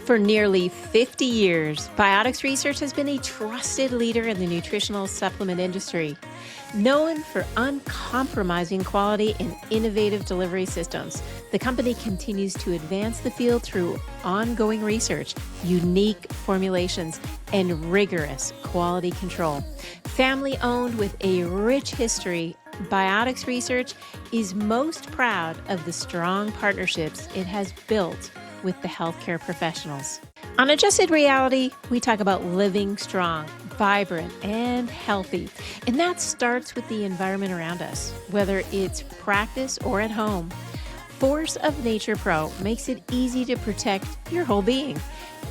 For nearly 50 years, Biotics Research has been a trusted leader in the nutritional supplement industry. Known for uncompromising quality and innovative delivery systems, the company continues to advance the field through ongoing research, unique formulations, and rigorous quality control. Family owned with a rich history, Biotics Research is most proud of the strong partnerships it has built with the healthcare professionals. On Adjusted Reality, we talk about living strong, vibrant, and healthy. And that starts with the environment around us, whether it's practice or at home. Force of Nature Pro makes it easy to protect your whole being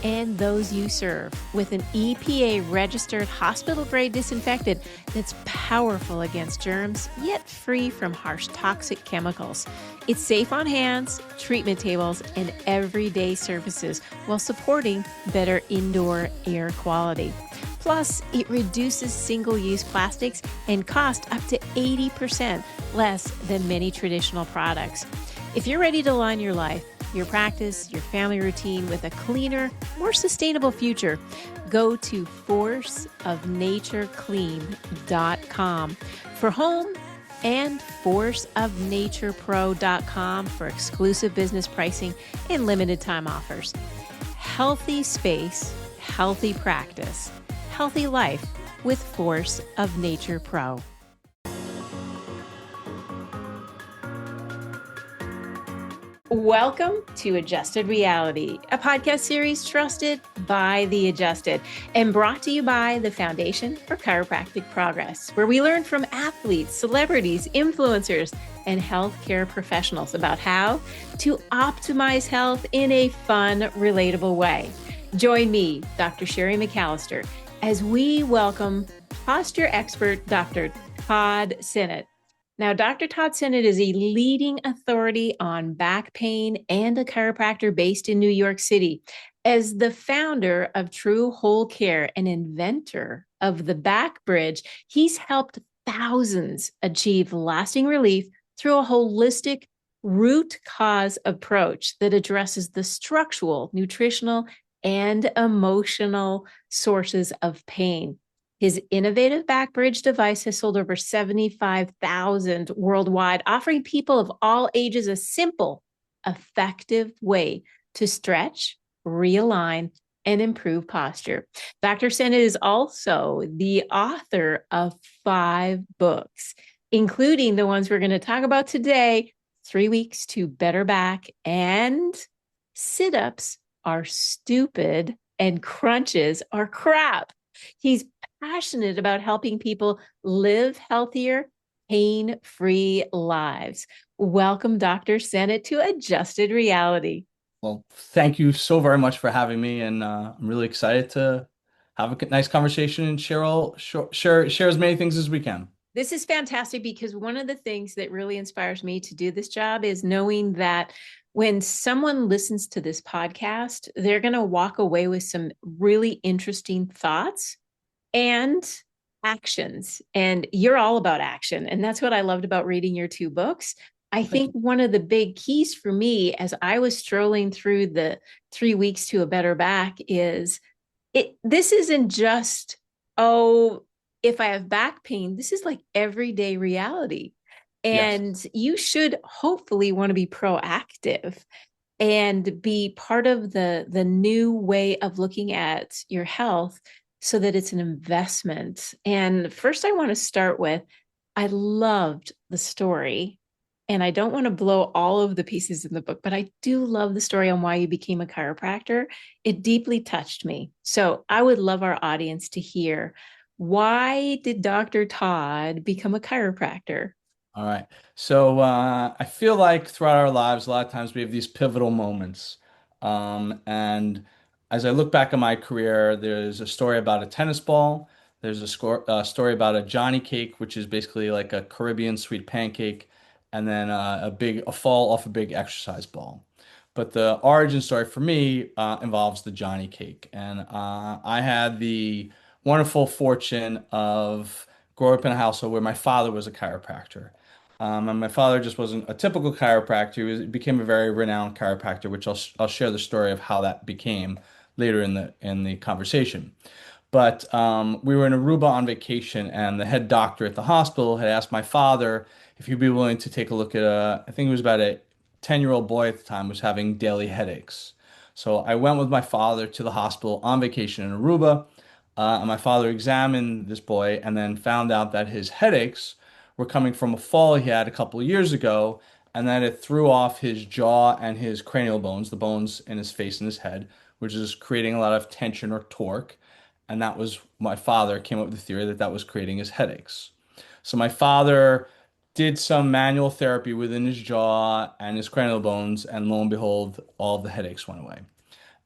and those you serve with an EPA-registered hospital-grade disinfectant that's powerful against germs, yet free from harsh toxic chemicals. It's safe on hands, treatment tables, and everyday surfaces while supporting better indoor air quality. Plus, it reduces single-use plastics and costs up to 80% less than many traditional products. If you're ready to align your life, your practice, your family routine with a cleaner, more sustainable future, go to forceofnatureclean.com for home and forceofnaturepro.com for exclusive business pricing and limited time offers. Healthy space, healthy practice, healthy life with Force of Nature Pro. Welcome to Adjusted Reality, a podcast series trusted by the adjusted and brought to you by the Foundation for Chiropractic Progress, where we learn from athletes, celebrities, influencers, and healthcare professionals about how to optimize health in a fun, relatable way. Join me, Dr. Sherry McAllister, as we welcome posture expert, Dr. Todd Sinett. Now, Dr. Todd Sinett is a leading authority on back pain and a chiropractor based in New York City. As the founder of True Whole Care and inventor of the Back Bridge, he's helped thousands achieve lasting relief through a holistic root cause approach that addresses the structural, nutritional, and emotional sources of pain. His innovative back bridge device has sold over 75,000 worldwide, offering people of all ages a simple, effective way to stretch, realign, and improve posture. Dr. Sinett is also the author of 5 books, including the ones we're going to talk about today, 3 Weeks to Better Back and Sit-Ups Are Stupid and Crunches Are Crap. He's passionate about helping people live healthier, pain-free lives. Welcome, Dr. Sinett, to Adjusted Reality. Well, thank you so very much for having me, and I'm really excited to have a nice conversation and share as many things as we can. This is fantastic because one of the things that really inspires me to do this job is knowing that when someone listens to this podcast, they're going to walk away with some really interesting thoughts and actions. And you're all about action. And that's what I loved about reading your 2 books. I think one of the big keys for me as I was strolling through the 3 Weeks to a Better Back is this isn't just, oh, if I have back pain, this is like everyday reality. And Yes. you should hopefully want to be proactive and be part of the new way of looking at your health so that it's an investment. And first, I want to start with, I loved the story. And I don't want to blow all of the pieces in the book, but I do love the story on why you became a chiropractor. It deeply touched me. So I would love our audience to hear, why did Dr. Todd become a chiropractor? All right. So I feel like throughout our lives, a lot of times we have these pivotal moments. And as I look back at my career, there's a story about a tennis ball. There's a story about a Johnny cake, which is basically like a Caribbean sweet pancake, and then a fall off a big exercise ball. But the origin story for me involves the Johnny cake, and I had the wonderful fortune of growing up in a household where my father was a chiropractor. And my father just wasn't a typical chiropractor. He became a very renowned chiropractor, which I'll share the story of how that became later in the conversation. But we were in Aruba on vacation, and the head doctor at the hospital had asked my father if he'd be willing to take a look at I think it was about a 10-year-old boy at the time was having daily headaches. So I went with my father to the hospital on vacation in Aruba, and my father examined this boy and then found out that his headaches were coming from a fall he had a couple of years ago, and that it threw off his jaw and his cranial bones, the bones in his face and his head, which is creating a lot of tension or torque. And that was my father came up with the theory that that was creating his headaches. So my father did some manual therapy within his jaw and his cranial bones, and lo and behold, all of the headaches went away.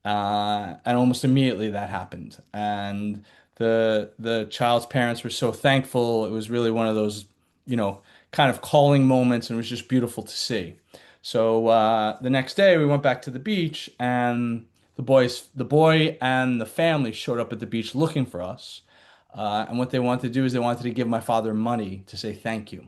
And almost immediately that happened. And the child's parents were so thankful. It was really one of those, you know, kind of calling moments, and it was just beautiful to see. So the next day we went back to the beach, and the boy and the family showed up at the beach looking for us. And what they wanted to do is they wanted to give my father money to say thank you.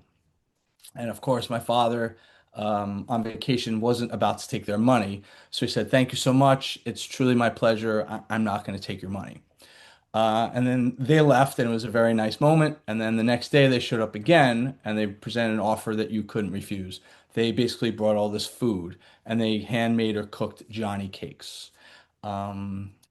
And of course, my father on vacation wasn't about to take their money. So he said, "Thank you so much. It's truly my pleasure. I'm not going to take your money." And then they left, and it was a very nice moment. And then the next day, they showed up again, and they presented an offer that you couldn't refuse. They basically brought all this food, and they handmade or cooked Johnny cakes.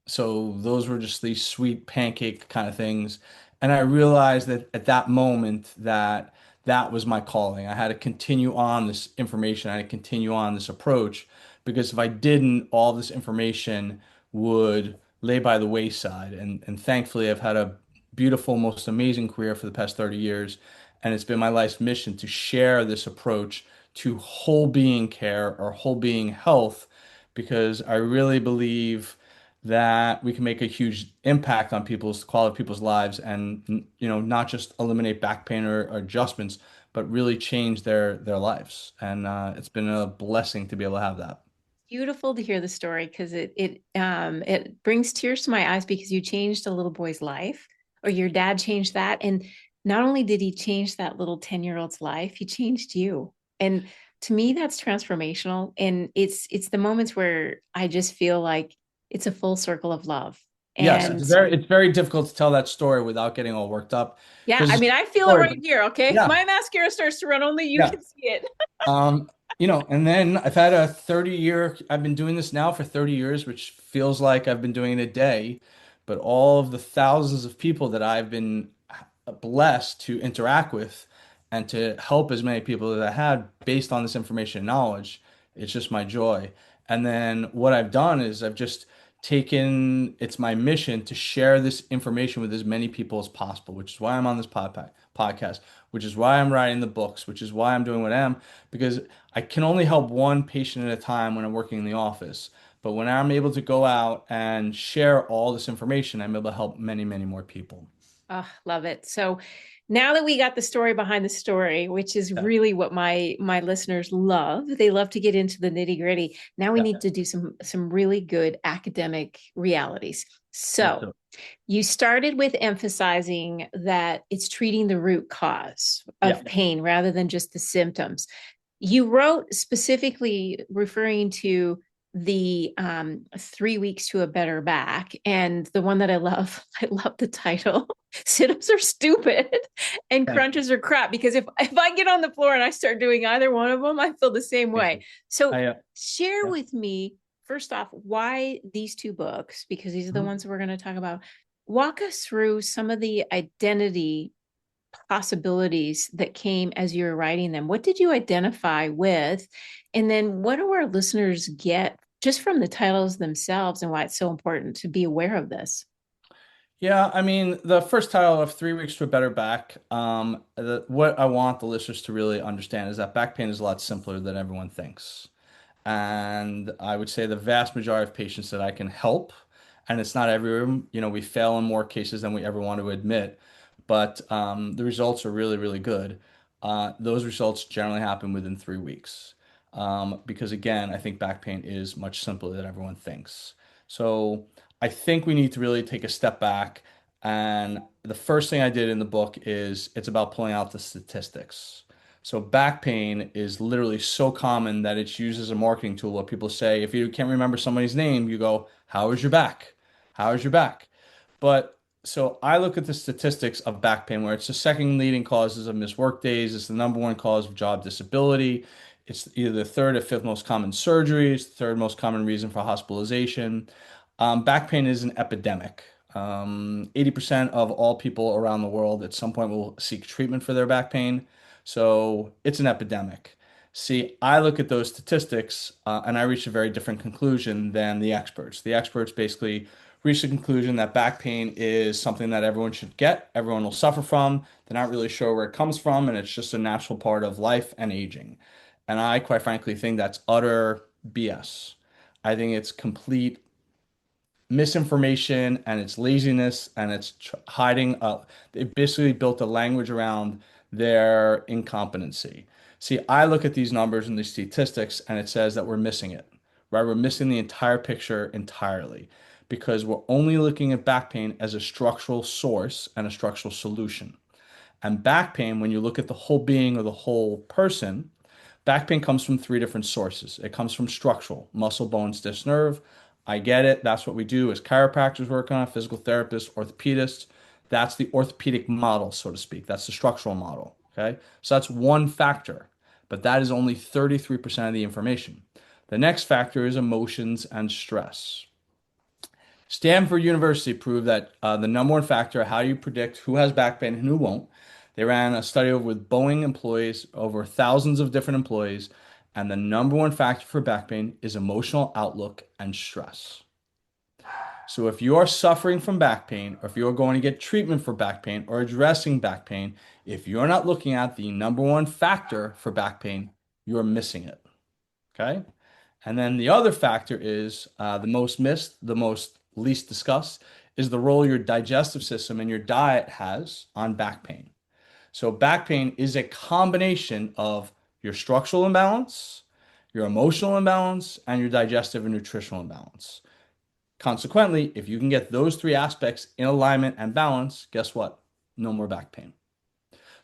So those were just these sweet pancake kind of things. And I realized that at that moment that that was my calling. I had to continue on this information. I had to continue on this approach because if I didn't, all this information would lay by the wayside. And thankfully, I've had a beautiful, most amazing career for the past 30 years. And it's been my life's mission to share this approach to whole being care or whole being health because I really believe that we can make a huge impact on people's quality of people's lives and not just eliminate back pain or adjustments, but really change their lives. And it's been a blessing to be able to have that. Beautiful to hear the story because it brings tears to my eyes because you changed a little boy's life, or your dad changed that. And not only did he change that little 10-year-old's life, he changed you. And to me, that's transformational. And it's the moments where I just feel like it's a full circle of love. Yes, And it's very difficult to tell that story without getting all worked up yeah, because I it's mean, a I feel it story, right but here. Okay. If yeah, my mascara starts to run, only you yeah. can see it. Um, and then I've been doing this now for 30 years, which feels like I've been doing it a day, but all of the thousands of people that I've been blessed to interact with and to help as many people as I had based on this information and knowledge, it's just my joy. And then what I've done is I've just it's my mission to share this information with as many people as possible, which is why I'm on this podcast, which is why I'm writing the books, which is why I'm doing what I am, because I can only help one patient at a time when I'm working in the office. But when I'm able to go out and share all this information, I'm able to help many, many more people. Oh, love it. So now that we got the story behind the story, which is Yeah, really what my listeners love, they love to get into the nitty-gritty. Now we yeah, need to do some really good academic realities. let's So do it. you started with emphasizing that it's treating the root cause Yeah, of pain rather than just the symptoms. You wrote specifically referring to the 3 weeks to a better back, and the one that I love, I love the title. Sit-ups are stupid and thank you. crunches are crap, because if I get on the floor and I start doing either one of them, I feel the same Thank way. you. So I share yeah. with me first off why these two books, because these are the Mhm. ones we're going to talk about. Walk us through some of the identity possibilities that came as you were writing them. What did you identify with? And then what do our listeners get just from the titles themselves and why it's so important to be aware of this? Yeah, I mean, the first title of 3 weeks to a better back, what I want the listeners to really understand is that back pain is a lot simpler than everyone thinks. And I would say the vast majority of patients that I can help, and it's not everyone, we fail in more cases than we ever want to admit, but the results are really, really good. Those results generally happen within 3 weeks. Because again, I think back pain is much simpler than everyone thinks. So I think we need to really take a step back. And the first thing I did in the book is it's about pulling out the statistics. So back pain is literally so common that it's used as a marketing tool. What people say, if you can't remember somebody's name, you go, "How is your back? How is your back?" But so I look at the statistics of back pain, where it's the second leading causes of missed work days. It's the number one cause of job disability. It's either the third or fifth most common surgeries, third most common reason for hospitalization. Back pain is an epidemic. 80% of all people around the world at some point will seek treatment for their back pain. So it's an epidemic. See, I look at those statistics and I reach a very different conclusion than the experts. The experts basically reach the conclusion that back pain is something that everyone should get, everyone will suffer from. They're not really sure where it comes from, and it's just a natural part of life and aging. And I, quite frankly, think that's utter BS. I think it's complete misinformation and it's laziness and it's hiding up. They basically built a language around their incompetency. See, I look at these numbers and these statistics and it says that we're missing it, right? We're missing the entire picture entirely because we're only looking at back pain as a structural source and a structural solution. And back pain, when you look at the whole being or the whole person, back pain comes from three different sources. It comes from structural, muscle, bone, stiff nerve. I get it. That's what we do as chiropractors work on, physical therapists, orthopedists. That's the orthopedic model, so to speak. That's the structural model. Okay. So that's one factor, but that is only 33% of the information. The next factor is emotions and stress. Stanford University proved that the number one factor, how you predict who has back pain and who won't. They ran a study over with Boeing employees, over thousands of different employees, and the number one factor for back pain is emotional outlook and stress. So if you are suffering from back pain, or if you're going to get treatment for back pain or addressing back pain, if you're not looking at the number one factor for back pain, you're missing it. Okay? And then the other factor is the most missed, the most least discussed, is the role your digestive system and your diet has on back pain. So back pain is a combination of your structural imbalance, your emotional imbalance, and your digestive and nutritional imbalance. Consequently, if you can get those three aspects in alignment and balance, guess what? No more back pain.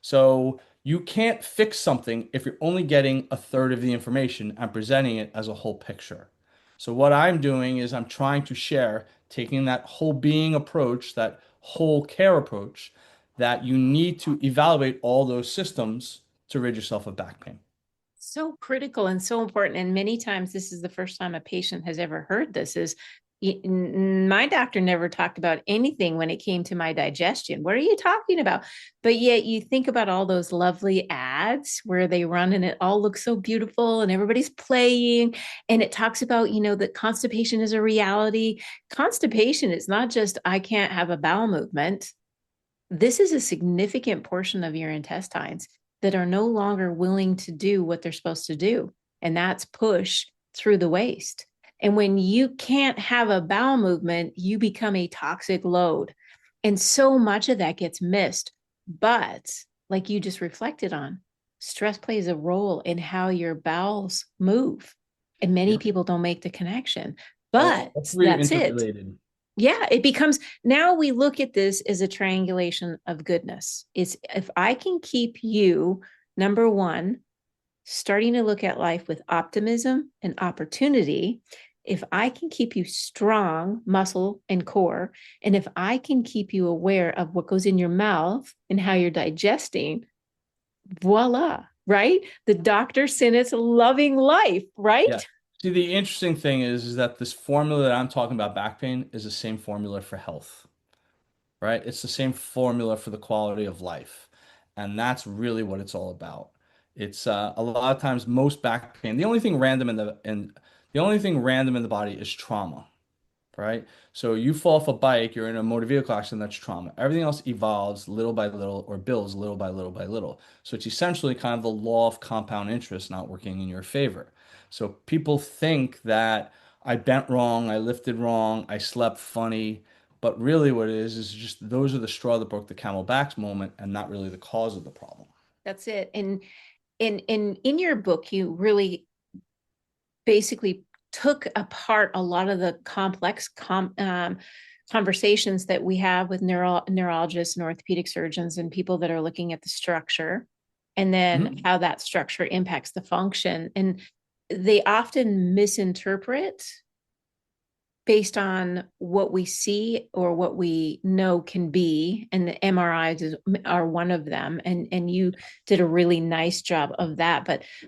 So you can't fix something if you're only getting a third of the information and presenting it as a whole picture. So what I'm doing is I'm trying to share, taking that whole being approach, that whole care approach, that you need to evaluate all those systems to rid yourself of back pain. So critical and so important. And many times this is the first time a patient has ever heard this is my doctor never talked about anything when it came to my digestion. What are you talking about? But yet you think about all those lovely ads where they run and it all looks so beautiful and everybody's playing and it talks about, that constipation is a reality. Constipation is not just I can't have a bowel movement. This is a significant portion of your intestines that are no longer willing to do what they're supposed to do. And that's push through the waste. And when you can't have a bowel movement, you become a toxic load. And so much of that gets missed. But like you just reflected on, stress plays a role in how your bowels move. And many Yep. people don't make the connection. All But three that's it. interrelated. Yeah, it becomes now we look at this as a triangulation of goodness. It's if I can keep you, number one, starting to look at life with optimism and opportunity, if I can keep you strong, muscle and core, and if I can keep you aware of what goes in your mouth and how you're digesting, voila, right? The Dr. Sinett's loving life, right? Yeah. See, the interesting thing is that this formula that I'm talking about back pain is the same formula for health, right? It's the same formula for the quality of life. And that's really what it's all about. It's a lot of times most back pain, the only thing random in the body is trauma, right? So you fall off a bike, you're in a motor vehicle accident, that's trauma. Everything else evolves little by little or builds little by little by little. So it's essentially kind of the law of compound interest not working in your favor. So people think that I bent wrong, I lifted wrong, I slept funny, but really what it is just those are the straw that broke the camel back's moment and not really the cause of the problem. That's it. And in your book, you really basically took apart a lot of the complex conversations that we have with neurologists and orthopedic surgeons and people that are looking at the structure and then Mhm. how that structure impacts the function. And they often misinterpret based on what we see or what we know can be, and the are one of them, and you did a really nice job of that.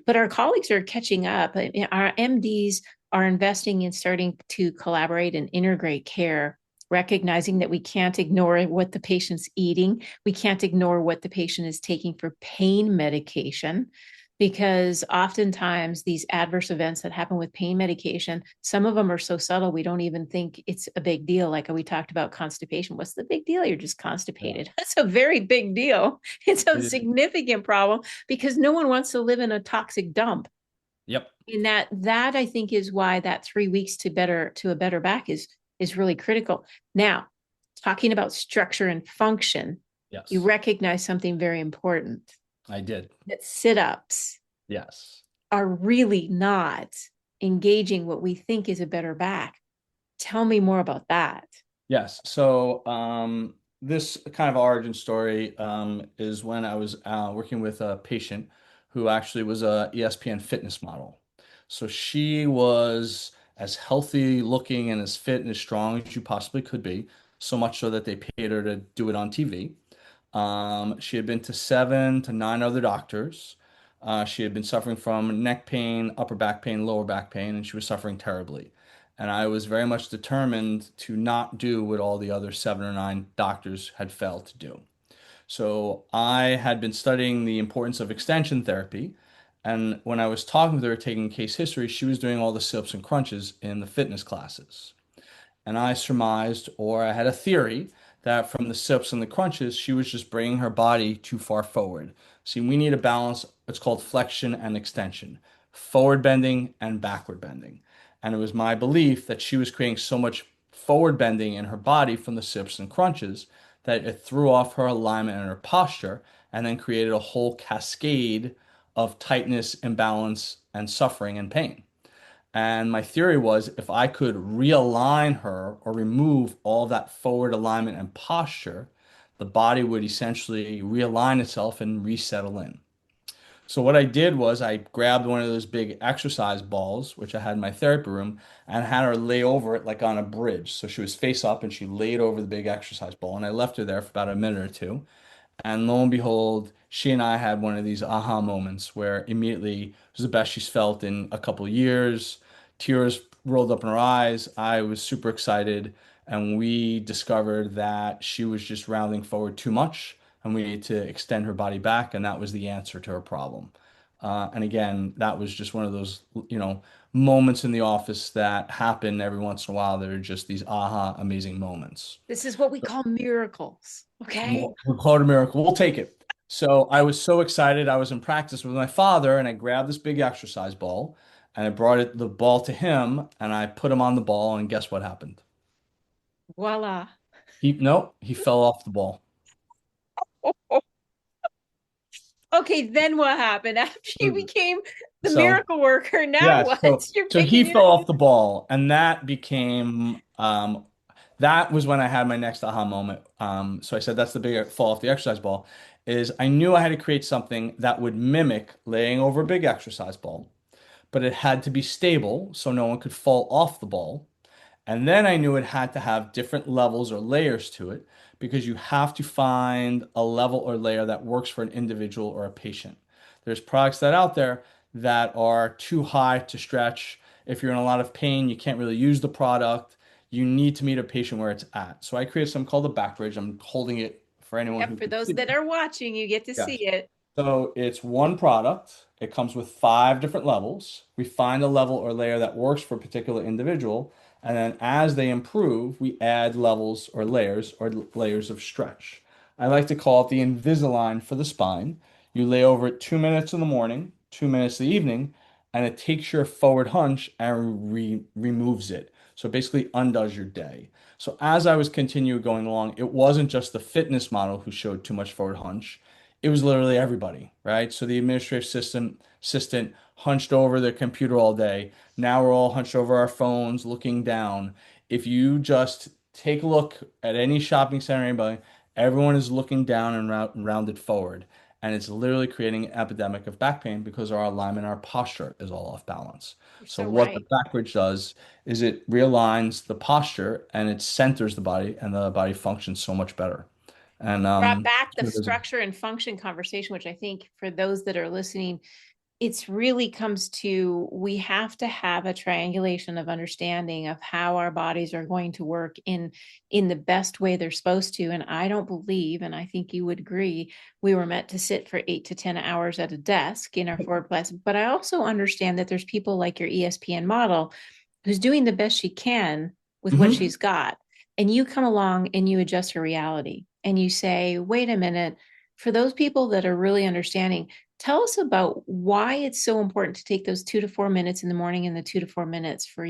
But our colleagues are catching up. Our MDs are investing in starting to collaborate and integrate care, recognizing that we can't ignore what the patient's eating, we can't ignore what the patient is taking for pain medication, because oftentimes these adverse events that happen with pain medication, some of them are so subtle we don't even think it's a big deal. Like we talked about constipation. What's the big deal? You're just Yeah. constipated. That's a very big deal. It's a It is. significant problem because no one wants to live in a toxic dump. Yep. And that I think is why that 3 weeks to a better back is really critical. Now, talking about structure and function, you Yes, recognize something very important, I did. that sit-ups Yes. are really not engaging what we think is a better back. Tell me more about that. Yes. So this kind of origin story is when I was working with a patient who actually was a ESPN fitness model. So she was as healthy looking and as fit and as strong as you possibly could be, so much so that they paid her to do it on TV. She had been to 7 to 9 other doctors. She had been suffering from neck pain, upper back pain, lower back pain, and she was suffering terribly. And I was very much determined to not do what all the other 7 or 9 doctors had failed to do. So I had been studying the importance of extension therapy. And when I was talking with her, taking case history, she was doing all the sit-ups and crunches in the fitness classes. And I surmised, or I had a theory, that from the sips and the crunches, she was just bringing her body too far forward. See, we need a balance. It's called flexion and extension, forward bending and backward bending. And it was my belief that she was creating so much forward bending in her body from the sips and crunches that it threw off her alignment and her posture and then created a whole cascade of tightness, imbalance, and suffering and pain. And my theory was if I could realign her or remove all that forward alignment and posture, the body would essentially realign itself and resettle in. So what I did was I grabbed one of those big exercise balls, which I had in my therapy room, and had her lay over it like on a bridge. So she was face up and she laid over the big exercise ball. And I left her there for about a minute or two. And lo and behold, she and I had one of these aha moments where immediately it was the best she's felt in a couple of years. Tears rolled up in her eyes. I was super excited. And we discovered that she was just rounding forward too much and we needed to extend her body back. And that was the answer to her problem. And again, that was just one of those, moments in the office that happen every once in a while. That are just these aha, amazing moments. This is what we call miracles. Okay. We'll call it a miracle. We'll take it. So I was so excited. I was in practice with my father, and I grabbed this big exercise ball, and I brought the ball to him, and I put him on the ball, and guess what happened? Voila. He fell off the ball. Okay, then what happened after you Mm. became the So miracle worker? Now yeah, what? so You're so he picking it fell up. off the ball, and that was when I had my next aha moment. So I said that's the big fall off the exercise ball. Is I knew I had to create something that would mimic laying over a big exercise ball, but it had to be stable so no one could fall off the ball. And then I knew it had to have different levels or layers to it because you have to find a level or layer that works for an individual or a patient. There's products that out there that are too high to stretch. If you're in a lot of pain, you can't really use the product. You need to meet a patient where it's at. So I created something called the back bridge. I'm holding it for anyone Yep, who for can those see that it. are watching, you get to see Yes. it. So it's one product. It comes with 5 different levels. We find a level or layer that works for a particular individual. And then as they improve, we add levels or layers of stretch. I like to call it the Invisalign for the spine. You lay over it 2 minutes in the morning, 2 minutes in the evening, and it takes your forward hunch and removes it. So it basically undoes your day. So as I was continuing going along, it wasn't just the fitness model who showed too much forward hunch. It was literally everybody, right? So the administrative assistant hunched over their computer all day. Now we're all hunched over our phones, looking down. If you just take a look at any shopping center, anybody, everyone is looking down and rounded forward. And it's literally creating an epidemic of back pain because our alignment, our posture is all off balance. You're So so what the right. back bridge does is it realigns the posture and it centers the body, and the body functions so much better. And Brought back the it was- structure and function conversation, which I think for those that are listening, it's really comes to we have to have a triangulation of understanding of how our bodies are going to work in the best way they're supposed to. And I don't believe, and I think you would agree, we were meant to sit for 8 to 10 hours at a desk in our forward class. But I also understand that there's people like your ESPN model who's doing the best she can with what Mhm. she's got. And you come along and you adjust her reality and you say, wait a minute, for those people that are really understanding, tell us about why it's so important to take those 2 to 4 minutes in the morning and the 2 to 4 minutes for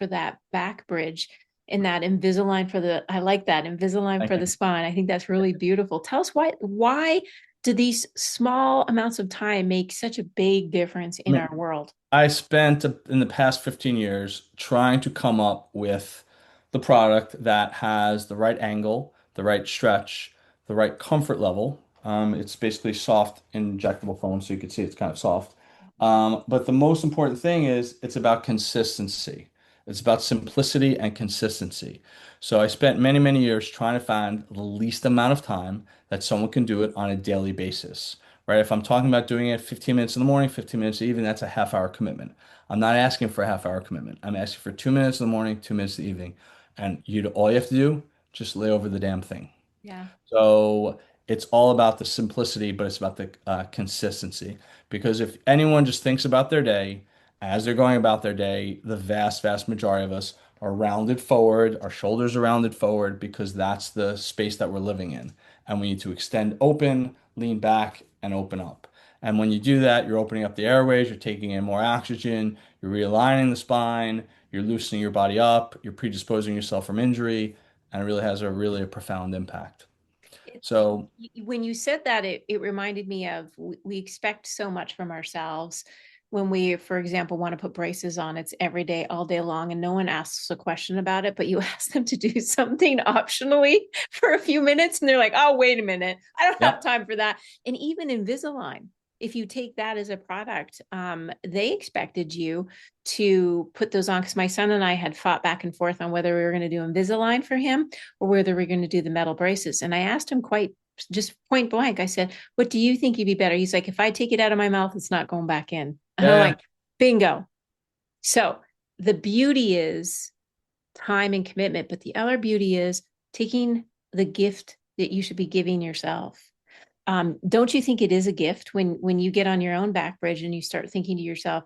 that back bridge and that Invisalign for the, I like that Invisalign Thank for the you. spine. I think that's really beautiful. Tell us why do these small amounts of time make such a big difference I in mean, our world? I spent in the past 15 years trying to come up with the product that has the right angle, the right stretch, the right comfort level. It's basically soft injectable foam, so you can see it's kind of soft. But the most important thing is it's about consistency. It's about simplicity and consistency. So I spent many, many years trying to find the least amount of time that someone can do it on a daily basis, right? If I'm talking about doing it 15 minutes in the morning, 15 minutes even, that's a half hour commitment. I'm not asking for a half hour commitment. I'm asking for 2 minutes in the morning, 2 minutes in the evening. And all you have to do, just lay over the damn thing. Yeah. So it's all about the simplicity, but it's about the consistency. Because if anyone just thinks about their day as they're going about their day, the vast, vast majority of us are rounded forward, our shoulders are rounded forward because that's the space that we're living in. And we need to extend open, lean back, and open up. And when you do that, you're opening up the airways, you're taking in more oxygen, you're realigning the spine, you're loosening your body up, you're predisposing yourself from injury, and it really has a really a profound impact. It, So, when you said that, it reminded me of we expect so much from ourselves when we, for example, want to put braces on. It's every day, all day long, and no one asks a question about it, but you ask them to do something optionally for a few minutes, and they're like, oh, wait a minute, I don't have yep, time for that. And even Invisalign, if you take that as a product, they expected you to put those on because my son and I had fought back and forth on whether we were going to do Invisalign for him or whether we're going to do the metal braces. And I asked him quite just point blank, I said, what do you think you'd be better? He's like, if I take it out of my mouth, it's not going back in. And I'm yeah, like, bingo. So the beauty is time and commitment, but the other beauty is taking the gift that you should be giving yourself. Don't you think it is a gift when you get on your own back bridge and you start thinking to yourself,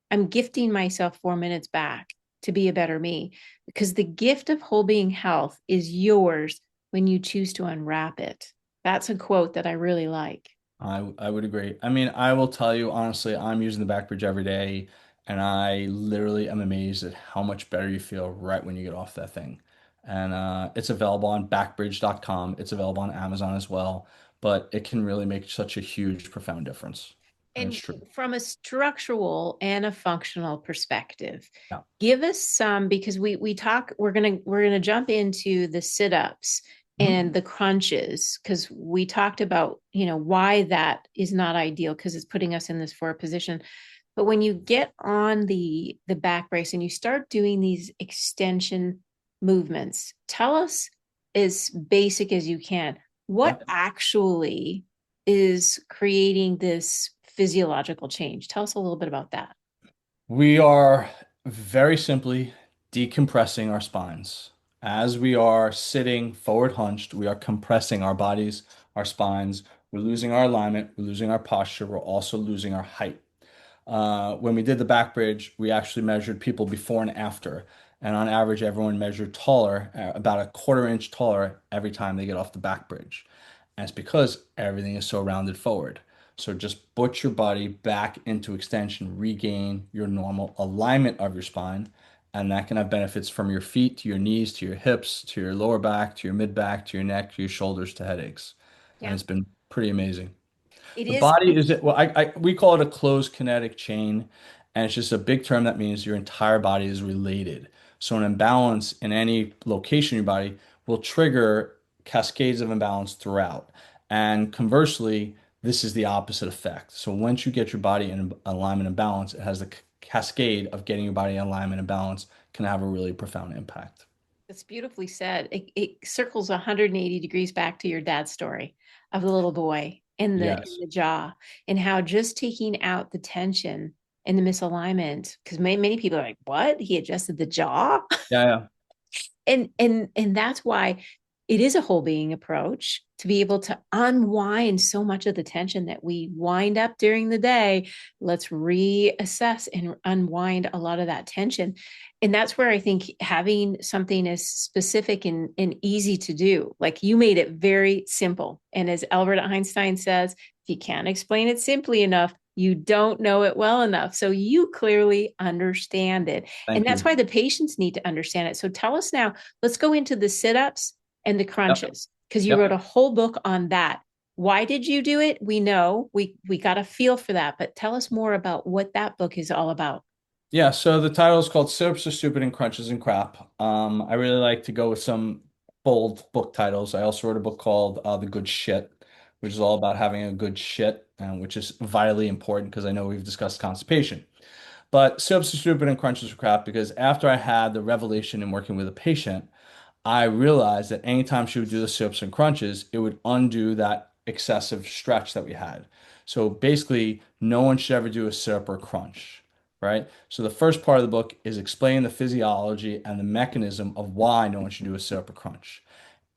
I'm gifting myself 4 minutes back to be a better me? Because the gift of whole being health is yours when you choose to unwrap it. That's a quote that I really like. I would agree. I mean, I will tell you honestly, I'm using the back bridge every day, and I literally am amazed at how much better you feel right when you get off that thing. And it's available on backbridge.com. It's available on Amazon as well, but it can really make such a huge, profound difference. And it's And true. from a structural and a functional perspective, Yeah. give us some because we talk we're gonna jump into the sit-ups Mhm. and the crunches because we talked about why that is not ideal because it's putting us in this forward position. But when you get on the back brace and you start doing these extension movements, tell us as basic as you can what Yep. actually is creating this physiological change. Tell us a little bit about that. We are very simply decompressing our spines. As we are sitting forward hunched, we are compressing our bodies, our spines. We're losing our alignment, we're losing our posture, we're also losing our height. When we did the back bridge, we actually measured people before and after. And on average, everyone measured taller, about a quarter inch taller every time they get off the back bridge. And it's because everything is so rounded forward. So just put your body back into extension, regain your normal alignment of your spine. And that can have benefits from your feet to your knees to your hips to your lower back to your mid back to your neck to your shoulders to headaches. And Yeah, it's been pretty amazing. it The is. body is it. Well, we call it a closed kinetic chain, and it's just a big term that means your entire body is related. So an imbalance in any location in your body will trigger cascades of imbalance throughout. And conversely, this is the opposite effect. So once you get your body in alignment and balance, it has the cascade of getting your body in alignment and balance can have a really profound impact. It's beautifully said. It circles 180 degrees back to your dad's story of the little boy in Yes. the jaw, and how just taking out the tension and the misalignment, because many people are like, what? He adjusted the jaw? Yeah, yeah. And that's why it is a whole being approach to be able to unwind so much of the tension that we wind up during the day. Let's reassess and unwind a lot of that tension. And that's where I think having something as specific and easy to do, like you made it very simple. And as Albert Einstein says, if you can't explain it simply enough, you don't know it well enough. So you clearly understand it. And Thank that's you. why the patients need to understand it. So tell us now, let's go into the sit ups and the Yep. crunches, because you wrote Yep. a whole book on that. Why did you do it? We know we got a feel for that, but tell us more about what that book is all about. Yeah, so the title is called Sips Are Stupid and Crunches and Crap. I really like to go with some bold book titles. I also wrote a book called The Good Shit, which is all about having a good shit, which is vitally important because I know we've discussed constipation. But Sips Are Stupid and Crunches and Crap because after I had the revelation in working with a patient, I realized that anytime she would do the sit-ups and crunches, it would undo that excessive stretch that we had. So basically, no one should ever do a sit-up or crunch, right? So the first part of the book is explaining the physiology and the mechanism of why no one should do a sit-up or crunch.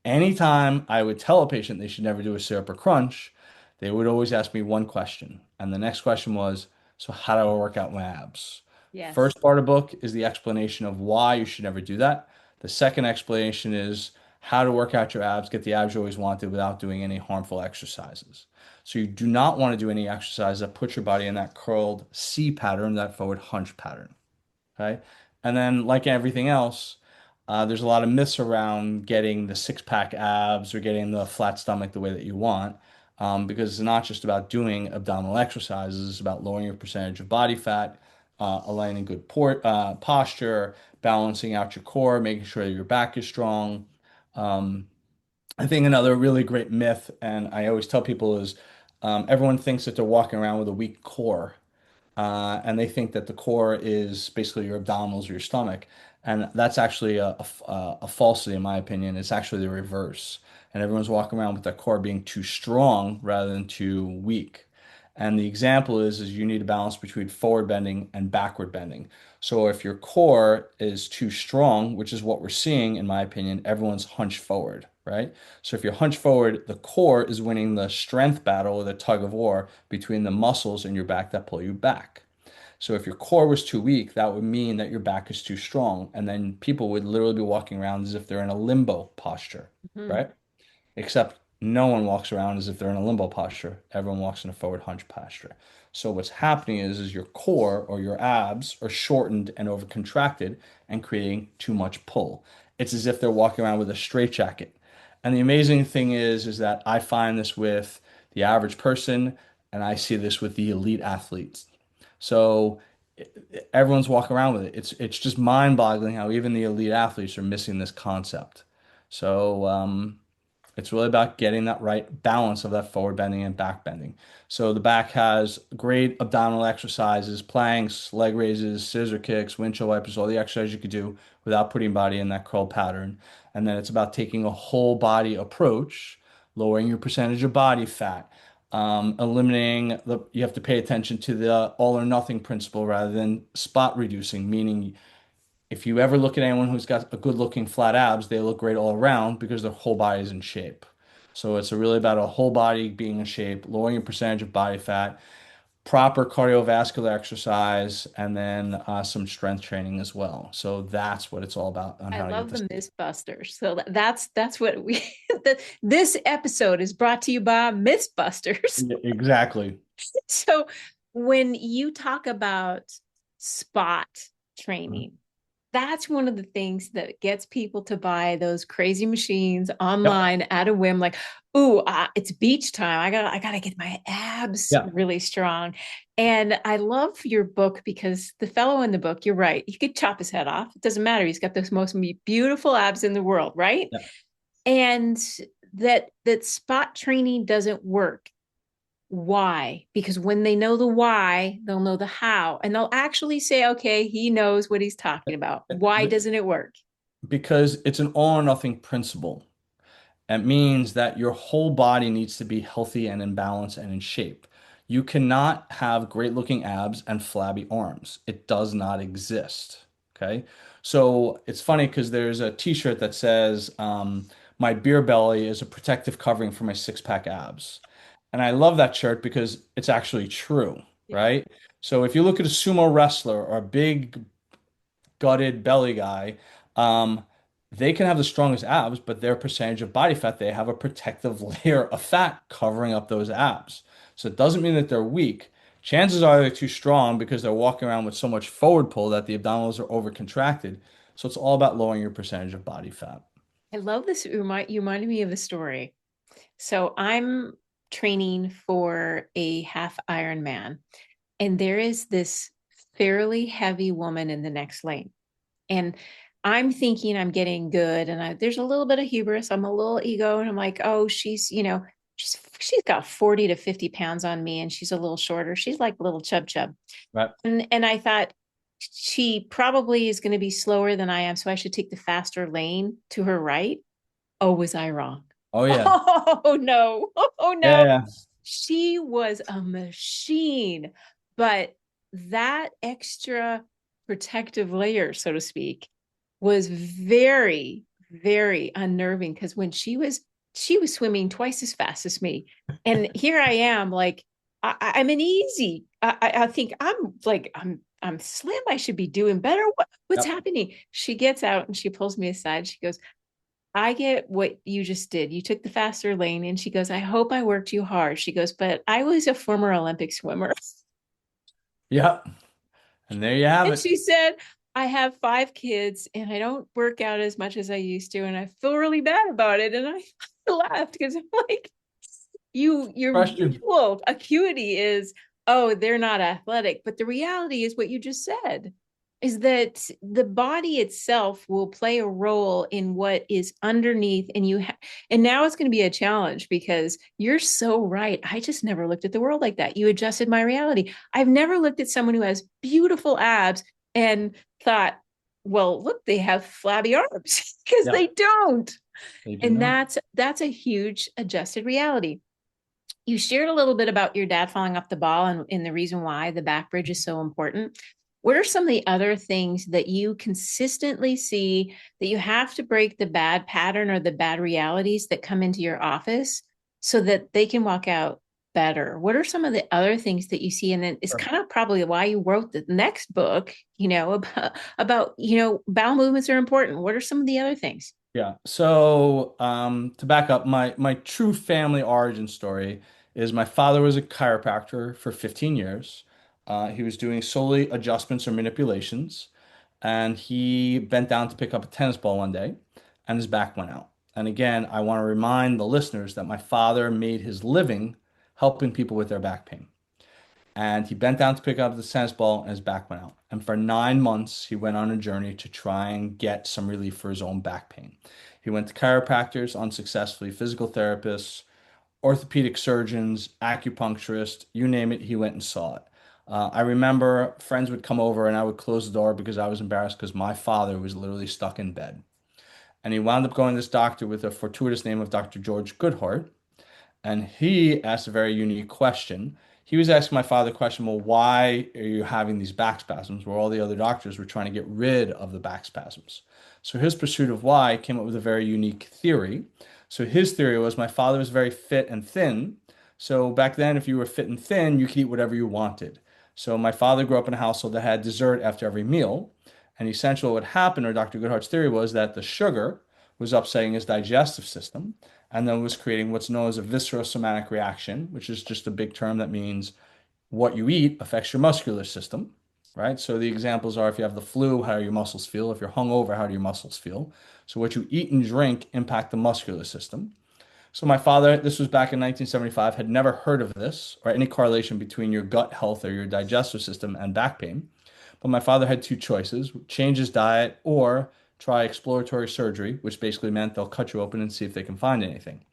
Anytime I would tell a patient they should never do a sit-up or crunch, they would always ask me one question. And the next question was, so how do I work out my abs? Yes. First part of the book is the explanation of why you should never do that. The second explanation is how to work out your abs, get the abs you always wanted without doing any harmful exercises. So you do not want to do any exercise that puts your body in that curled C pattern, that forward hunch pattern. Okay. And then, like everything else, there's a lot of myths around getting the six pack abs or getting the flat stomach the way that you want, because it's not just about doing abdominal exercises, it's about lowering your percentage of body fat, aligning good posture, balancing out your core, making sure that your back is strong. Um, I think another really great myth, and I always tell people, is everyone thinks that they're walking around with a weak core, and they think that the core is basically your abdominals or your stomach. And that's actually a falsity, in my opinion. It's actually the reverse. And everyone's walking around with that core being too strong rather than too weak. And the example is you need a balance between forward bending and backward bending. So if your core is too strong, which is what we're seeing, in my opinion, everyone's hunched forward, right? So if you're hunched forward, the core is winning the strength battle or the tug of war between the muscles in your back that pull you back. So if your core was too weak, that would mean that your back is too strong. And then people would literally be walking around as if they're in a limbo posture, Mhm. right? Except no one walks around as if they're in a limbo posture. Everyone walks in a forward hunch posture. So what's happening is your core or your abs are shortened and overcontracted and creating too much pull. It's as if they're walking around with a straitjacket. And the amazing thing is that I find this with the average person, and I see this with the elite athletes. So everyone's walking around with it. It's just mind-boggling how even the elite athletes are missing this concept. So it's really about getting that right balance of that forward bending and back bending. So the back has great abdominal exercises, planks, leg raises, scissor kicks, windshield wipers, all the exercises you could do without putting body in that curl pattern. And then it's about taking a whole body approach, lowering your percentage of body fat, eliminating you have to pay attention to the all or nothing principle rather than spot reducing, meaning if you ever look at anyone who's got a good looking flat abs, they look great all around because their whole body is in shape. So it's really about a whole body being in shape, lowering your percentage of body fat, proper cardiovascular exercise, and then some strength training as well. So that's what it's all about on I how to get love this. the Mythbusters. So that's what we this episode is brought to you by Mythbusters. Yeah, exactly. So when you talk about spot Mhm. training, that's one of the things that gets people to buy those crazy machines Yep. online at a whim, like, ooh, it's beach time. I gotta get my abs Yeah. really strong. And I love your book because the fellow in the book, you're right, you could chop his head off. It doesn't matter. He's got the most beautiful abs in the world, right? Yeah. And that spot training doesn't work. Why? Because when they know the why, they'll know the how, and they'll actually say, okay, he knows what he's talking about. Why doesn't it work? Because it's an all or nothing principle. It means that your whole body needs to be healthy and in balance and in shape. You cannot have great looking abs and flabby arms. It does not exist. Okay. So it's funny because there's a t-shirt that says, my beer belly is a protective covering for my six pack abs. And I love that shirt because it's actually true, Yeah. right? So if you look at a sumo wrestler or a big gutted belly guy, um, they can have the strongest abs, but their percentage of body fat, they have a protective layer of fat covering up those abs. So it doesn't mean that they're weak. Chances are they're too strong because they're walking around with so much forward pull that the abdominals are over contracted. So it's all about lowering your percentage of body fat. I love this. You reminded me of a story. So I'm training for a half Ironman, and there is this fairly heavy woman in the next lane. And I'm thinking I'm getting good. And there's a little bit of hubris. I'm a little ego. And I'm like, oh, she's got 40 to 50 pounds on me and she's a little shorter. She's like little chub chub. Right. And I thought she probably is going to be slower than I am. So I should take the faster lane to her right. Oh, was I wrong? Oh yeah. Oh no. Oh Yeah, no. yeah. She was a machine. But that extra protective layer, so to speak, was very, very unnerving because when she was swimming twice as fast as me. And here I am, like I'm an easy. I think I'm slim. I should be doing better. What's Yep. happening? She gets out and she pulls me aside. She goes, I get what you just did. You took the faster lane. And she goes, I hope I worked you hard. She goes, but I was a former Olympic swimmer. Yep. And there you have And it. she said, I have 5 kids and I don't work out as much as I used to. And I feel really bad about it. And I laughed because I'm like, your Question. visual acuity is, oh, they're not athletic, but the reality is what you just said, is that the body itself will play a role in what is underneath. And now it's going to be a challenge because you're so right. I just never looked at the world like that. You adjusted my reality. I've never looked at someone who has beautiful abs and thought, well, look, they have flabby arms because Yeah, they don't. they do And not. that's a huge adjusted reality. You shared a little bit about your dad falling off the ball and the reason why the back bridge is so important. What are some of the other things that you consistently see that you have to break the bad pattern or the bad realities that come into your office so that they can walk out better? What are some of the other things that you see? And then it's Sure. kind of probably why you wrote the next book, about bowel movements are important. What are some of the other things? Yeah. So, to back up, my true family origin story is my father was a chiropractor for 15 years. He was doing solely adjustments or manipulations, and he bent down to pick up a tennis ball one day, and his back went out. And again, I want to remind the listeners that my father made his living helping people with their back pain. And he bent down to pick up the tennis ball and his back went out. And for 9 months, he went on a journey to try and get some relief for his own back pain. He went to chiropractors unsuccessfully, physical therapists, orthopedic surgeons, acupuncturists, you name it, he went and saw it. I remember friends would come over and I would close the door because I was embarrassed because my father was literally stuck in bed. And he wound up going to this doctor with a fortuitous name of Dr. George Goodhart. And he asked a very unique question. He was asking my father the question, well, why are you having these back spasms where all the other doctors were trying to get rid of the back spasms? So his pursuit of why came up with a very unique theory. So his theory was my father was very fit and thin. So back then, if you were fit and thin, you could eat whatever you wanted. So my father grew up in a household that had dessert after every meal. And essentially what happened, or Dr. Goodhart's theory was that the sugar was upsetting his digestive system and then was creating what's known as a viscerosomatic reaction, which is just a big term that means what you eat affects your muscular system, right? So the examples are if you have the flu, how do your muscles feel? If you're hungover, how do your muscles feel? So what you eat and drink impact the muscular system. So my father, this was back in 1975, had never heard of this or any correlation between your gut health or your digestive system and back pain. But my father had two choices, change his diet or try exploratory surgery, which basically meant they'll cut you open and see if they can find anything.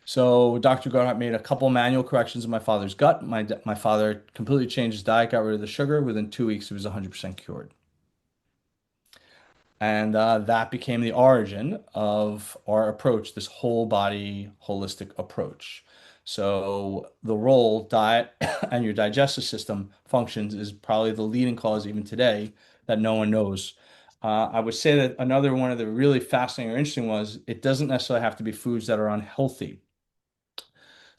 So Dr. Goddard made a couple manual corrections in my father's gut. My father completely changed his diet, got rid of the sugar. Within 2 weeks, he was 100% cured. And that became the origin of our approach, this whole body holistic approach. So the role diet and your digestive system functions is probably the leading cause even today that no one knows. I would say that another one of the really fascinating or interesting was it doesn't necessarily have to be foods that are unhealthy.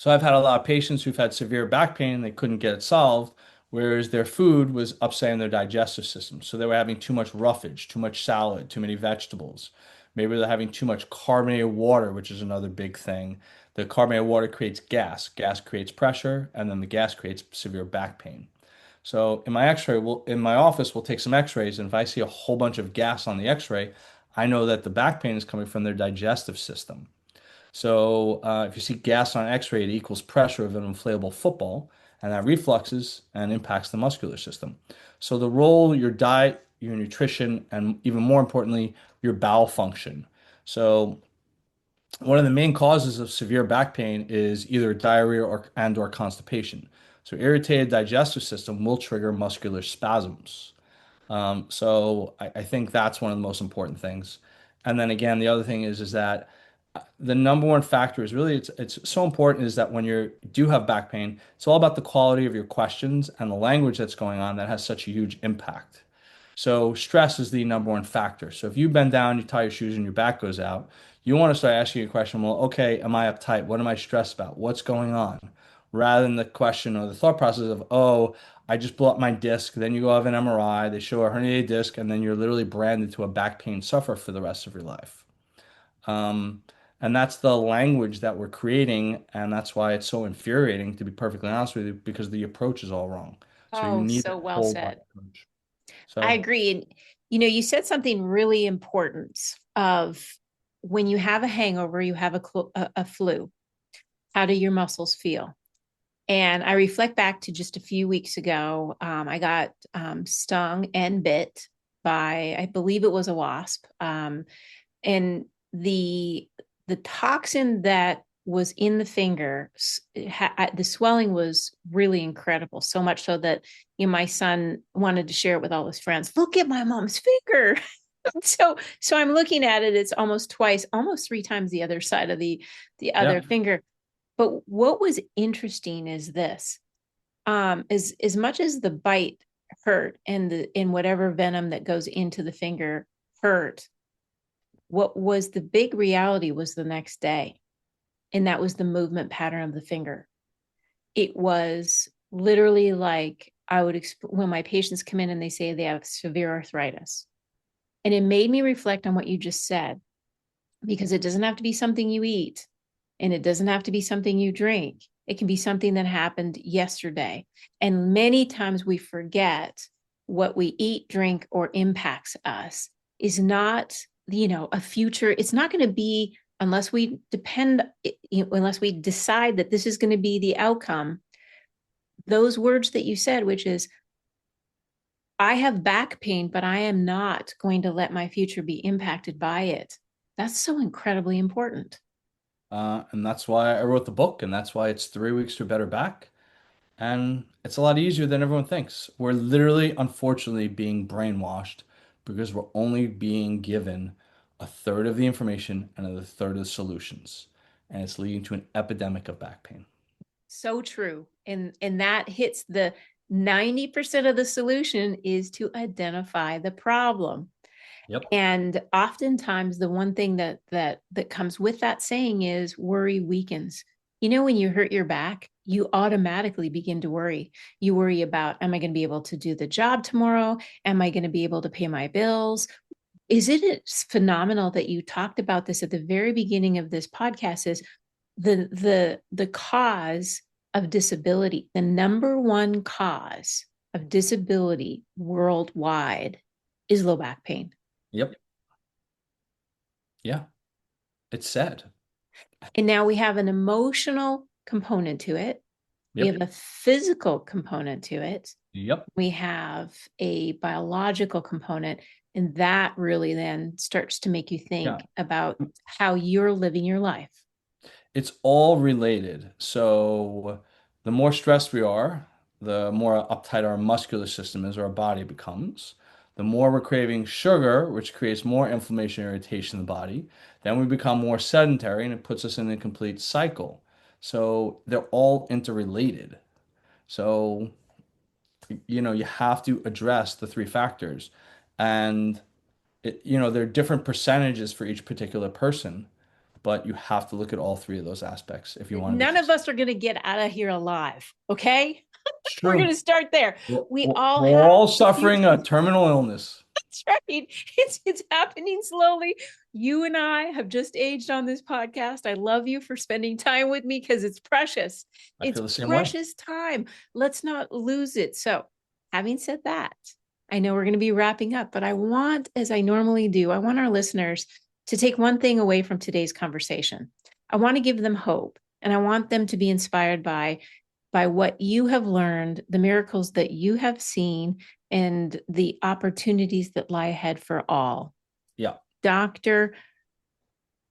So I've had a lot of patients who've had severe back pain and they couldn't get it solved, whereas their food was upsetting their digestive system. So they were having too much roughage, too much salad, too many vegetables. Maybe they're having too much carbonated water, which is another big thing. The carbonated water creates gas. Gas creates pressure, and then the gas creates severe back pain. So in my office, we'll take some x-rays, and if I see a whole bunch of gas on the x-ray, I know that the back pain is coming from their digestive system. So if you see gas on X-ray, it equals pressure of an inflatable football, and that refluxes and impacts the muscular system. So the role your diet, your nutrition, and even more importantly, your bowel function. So one of the main causes of severe back pain is either diarrhea or constipation. So irritated digestive system will trigger muscular spasms. So I think that's one of the most important things. And then again, the other thing is that the number one factor is really it's so important is that when you do have back pain, it's all about the quality of your questions and the language that's going on that has such a huge impact. So stress is the number one factor. So if you bend down, you tie your shoes, and your back goes out, you want to start asking a question, well, okay, am I uptight? What am I stressed about? What's going on? Rather than the question or the thought process of, oh, I just blew up my disc. Then you go have an MRI, they show a herniated disc, and then you're literally branded to a back pain sufferer for the rest of your life. Um, and that's the language that we're creating, and that's why it's so infuriating, to be perfectly honest with you, because the approach is all wrong. So you Oh, need so that well whole body said. approach. I So, agree. And, you said something really important of when you have a hangover, you have a flu. How do your muscles feel? And I reflect back to just a few weeks ago. I got stung and bit by, I believe it was a wasp. And the toxin that was in the finger, the swelling was really incredible. So much so that my son wanted to share it with all his friends. Look at my mom's finger. So I'm looking at it. It's almost twice, almost three times the other side of the yeah, other finger. But what was interesting is this: as much as the bite hurt and the in whatever venom that goes into the finger hurt, what was the big reality was the next day, and that was the movement pattern of the finger. It was literally like when my patients come in and they say they have severe arthritis, and it made me reflect on what you just said, because it doesn't have to be something you eat, and it doesn't have to be something you drink. It can be something that happened yesterday. And many times we forget what we eat, drink, or impacts us is not, a future. It's not going to be unless we decide that this is going to be the outcome. Those words that you said, which is, I have back pain, but I am not going to let my future be impacted by it. That's so incredibly important. and that's why I wrote the book, and that's why it's 3 weeks to a better back. And it's a lot easier than everyone thinks. We're literally, unfortunately, being brainwashed because we're only being given a third of the information and a third of the solutions. And it's leading to an epidemic of back pain. So true. And that hits the 90% of the solution is to identify the problem. Yep. And oftentimes the one thing that comes with that saying is worry weakens. When you hurt your back, you automatically begin to worry. You worry about, am I going to be able to do the job tomorrow? Am I going to be able to pay my bills? Isn't it phenomenal that you talked about this at the very beginning of this podcast? Is the cause of disability, the number one cause of disability worldwide is low back pain. Yep. Yeah. It's sad. And now we have an emotional component to it. We Yep. have a physical component to it. Yep. We have a biological component. And that really then starts to make you Yeah. think about how you're living your life. It's all related. So the more stressed we are, the more uptight our muscular system is, or our body becomes. The more we're craving sugar, which creates more inflammation and irritation in the body. Then we become more sedentary and it puts us in a complete cycle. So they're all interrelated. So, you have to address the three factors. And there are different percentages for each particular person, but you have to look at all three of those aspects if you want to be None of successful. us are going to get out of here alive. Okay. It's We're going true. to start there. We're, We we're all we're have all issues. suffering a terminal illness. That's right. It's happening slowly. You and I have just aged on this podcast. I love you for spending time with me because it's precious. I It's feel the same way. precious time. Let's not lose it. So, having said that, I know we're going to be wrapping up, but I want, as I normally do, I want our listeners to take one thing away from today's conversation. I want to give them hope, and I want them to be inspired by what you have learned, the miracles that you have seen, and the opportunities that lie ahead for all. Yeah. Dr.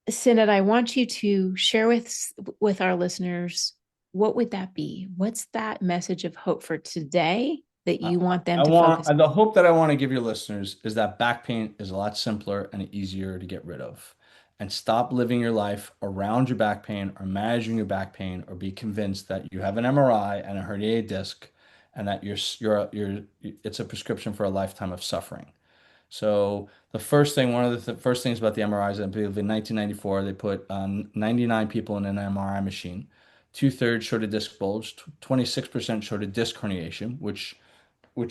Sinett, I want you to share with our listeners, what would that be? What's that message of hope for today that I, you want them I to focus want on? the hope that I want to give your listeners is that back pain is a lot simpler and easier to get rid of. And stop living your life around your back pain or managing your back pain or be convinced that you have an MRI and a herniated disc and that it's a prescription for a lifetime of suffering. So one of the first things about the MRIs, I believe in 1994, they put 99 people in an MRI machine. Two-thirds showed a disc bulge, 26% showed a disc herniation, which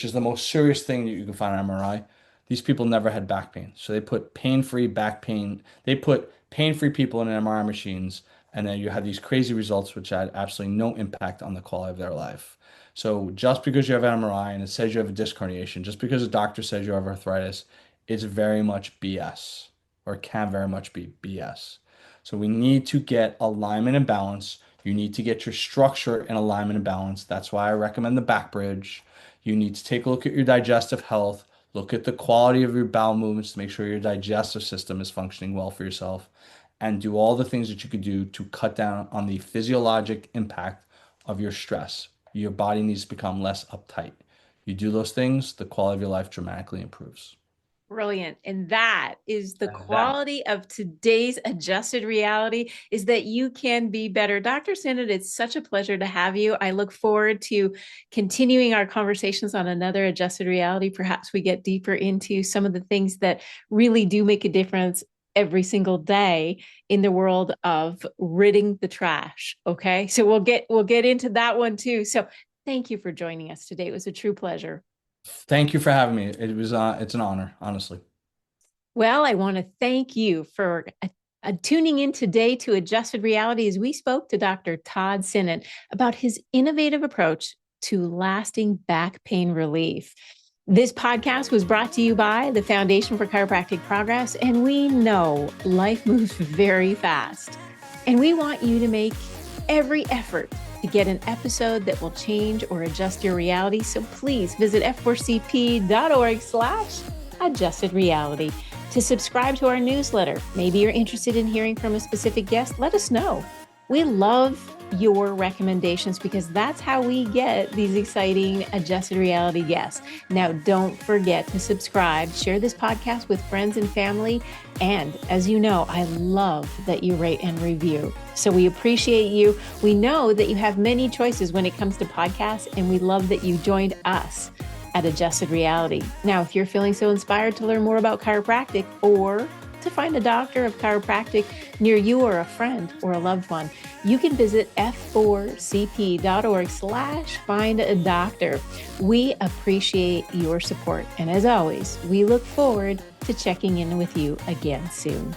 is the most serious thing that you can find on MRI. These people never had back pain. So they put pain-free back pain. They put pain-free people in MRI machines, and then you have these crazy results which had absolutely no impact on the quality of their life. So just because you have an MRI and it says you have a disc herniation, just because a doctor says you have arthritis, it's very much BS, or can very much be BS. So we need to get alignment and balance. You need to get your structure in alignment and balance. That's why I recommend the back bridge. You need to take a look at your digestive health, look at the quality of your bowel movements to make sure your digestive system is functioning well for yourself, and do all the things that you could do to cut down on the physiologic impact of your stress. Your body needs to become less uptight. You do those things, the quality of your life dramatically improves. Brilliant. And that is the And that quality of today's adjusted reality, is that you can be better. Dr. Sinett, it's such a pleasure to have you. I look forward to continuing our conversations on another adjusted reality. Perhaps we get deeper into some of the things that really do make a difference every single day in the world of ridding the trash. Okay. So we'll get into that one too. So thank you for joining us today. It was a true pleasure. Thank you for having me. It's an honor, honestly. Well, I want to thank you for tuning in today to Adjusted Reality as we spoke to Dr. Todd Sinett about his innovative approach to lasting back pain relief. This podcast was brought to you by the Foundation for Chiropractic Progress, and we know life moves very fast. And we want you to make every effort to get an episode that will change or adjust your reality. So please visit f4cp.org/adjusted reality to subscribe to our newsletter. Maybe you're interested in hearing from a specific guest. Let us know. We love your recommendations because that's how we get these exciting adjusted reality guests. Now, don't forget to subscribe, share this podcast with friends and family. And as you know, I love that you rate and review. So we appreciate you. We know that you have many choices when it comes to podcasts, and we love that you joined us at Adjusted Reality. Now, if you're feeling so inspired to learn more about chiropractic or to find a doctor of chiropractic near you or a friend or a loved one, you can visit f4cp.org/find a doctor. We appreciate your support. And as always, we look forward to checking in with you again soon.